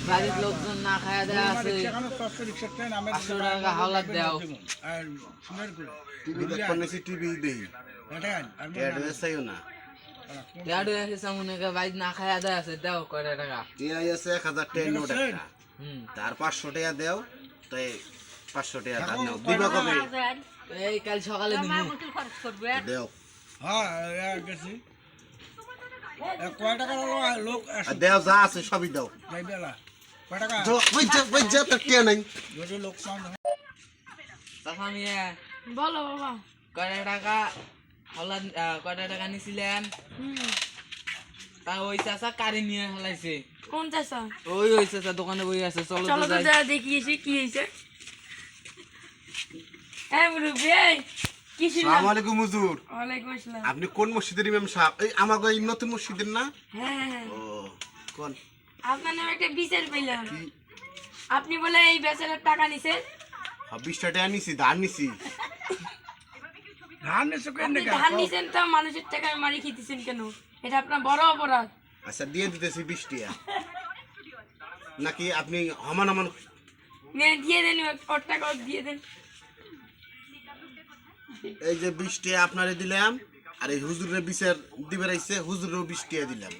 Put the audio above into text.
বাড়ির লোকজন না খাওয়া দেওয়া আছে 500 টাকা হাওলাত দাও। টিভি দেখো নেছি টিভি দেই অ্যাড্রেস চাইও না ইয়াডু এসে সামনে কে বাইক না খাওয়া দেওয়া আছে দাও কয় টাকা টিআই আছে 1000 টাকা নোট একটা তার 500 টাকা দাও তাই 500 টাকা ধার নাও দিবা কবে এই কাল সকালে দিমু দাও হ্যাঁ গেছি কয় টাকা লোক আর দাও যা আছে সবই দাও বেলা কয় টাকা ওই যা তো টিয়া নাই যদি লোক সামনে তখন ইয়ে বলো বাবা। কয় টাকা হাওলাত কয় টাকা নিছিলেন তা ওই চাচা কারি নিয়ে হালাইছে কোন চাষা? ওই চাচা দোকানে বই আছে চলো চলো তো তো যাই যা দেখি এসে কি হয়েছে। মুরব্বী কি ছিল? আসসালামু আলাইকুম হুজুর ওয়ালাইকুম আসসালাম। আপনি কোন মসজিদের ইমাম সাহেব এই আমাগো এই নতুন মসজিদের না হ্যাঁ ও কোন আপনার নামে একটা বিচার পেলাম। আপনি বলে এই বেচারার টাকা নিছেন। 20 টাকা নিছি ধার নিছি ধান এসে আপনি ধার নিছেন তো মানুষের টাকা মারি খেতেছেন কেন? এটা আপনার বড় অপরাধ। আচ্ছা দিয়ে দিতেছি 20 টাকা নাকি আপনি হমান হমান দিয়ে দেন ওর টাকা দিয়ে দেন। এই যে 20 টাকা আপনারে দিলাম আর এই হুজুরের বিচার দিবে রাইছে হুজুরেরও 20 টাকা দিলাম